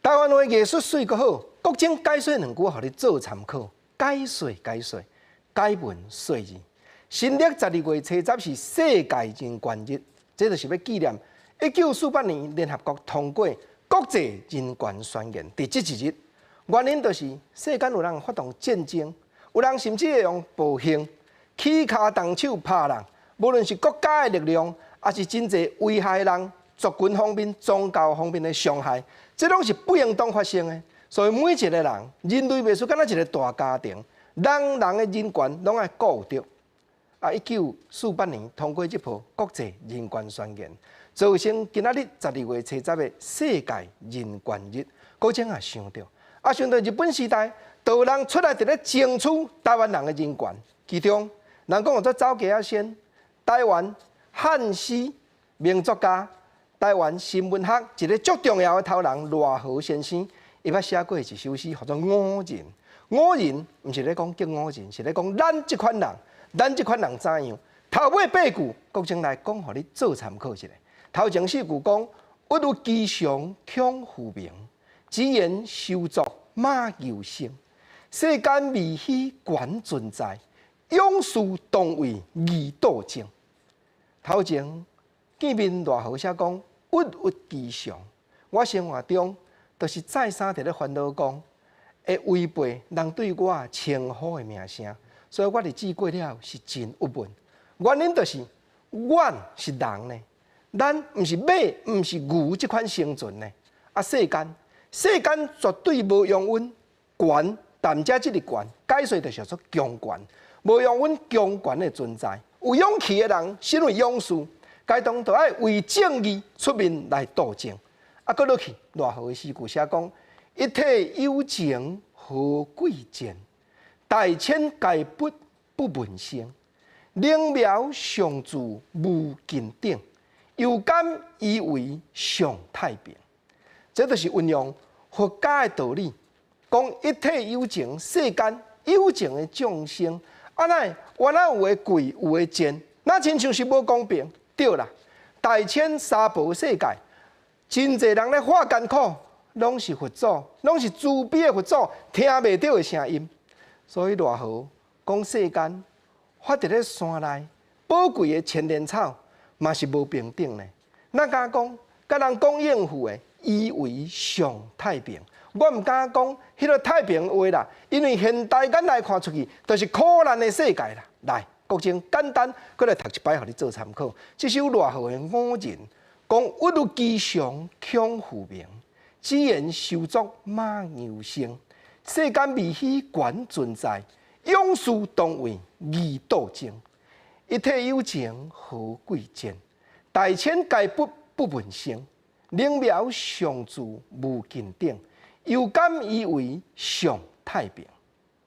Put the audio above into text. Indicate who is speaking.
Speaker 1: 台湾话艺术水阁好，国政解说两句，互你做参考。解说，解文说字。新历12月初10是世界人权日，这就是要纪念1948年联合国通过国际人权宣言第这一日。原因就是世间有人发动战争，有人甚至会用暴行起骹动手拍人，无论是国家的力量，还是真侪危害人族群方面、宗教方面的伤害，这拢是不应当发生的。所以每一个人，人类袂输敢若一个大家庭，人的人权拢爱顾着。1948年通过这部国际人权宣言，造成今仔日12月初10的世界人权日。国政也想到日本时代，都有人出来伫咧争取台湾人的人权，其中人讲有做走街仔先，台湾汉诗名作家、台湾新闻学一个足重要的头人赖和先生，伊捌写过一首诗，叫做《五人》。五人毋是咧讲敬五人，是咧讲咱即款人。咱即款人怎样？头尾8句，国政来讲，互你做参考一下。头前4句讲：一如吉祥恐浮名，只言修作马由生。世间未虚权存在，勇士当为义斗争。头前见面偌好写讲：一吉祥。我生活中都是再三伫咧烦恼讲，会违背人对我称呼的名声。所以我日子过了是真郁闷，原因就是阮是人呢，咱毋是马，毋是牛这款生存呢。世间绝对无用阮权，但这个权解说就是说强权，无用阮强权的存在。有勇气的人，身为勇士，该当就爱为正义出面来斗争。搁落去偌好的诗句写讲：一体有情何贵贱？大千界不闻声，灵苗上主无近顶，又敢以为上太平。这就是运用佛家的道理，讲一体有情，世间有情的众生，乃原来有的贵，有的贱，那亲像是无公平。对啦，大千三宝世界，真侪人咧化艰苦，拢是佛祖，拢是慈悲的佛祖，听袂到的声音。所以偌好讲世间发伫咧山内宝贵的千年草，嘛是无平等的。咱敢讲，甲人讲应付的，以为上太平。我毋敢讲迄个太平话啦，因为现代咱来看出去，就是苦难的世界啦。来，国政简单，搁来读一摆，互你做参考。这首偌好的五人，讲一如吉祥恐浮名，只言修作马由生。世间未虚权存在，勇士当为义斗争。一体有情何贵贱？大千界不闻声。灵苗上主无近顶，又敢以为上太平？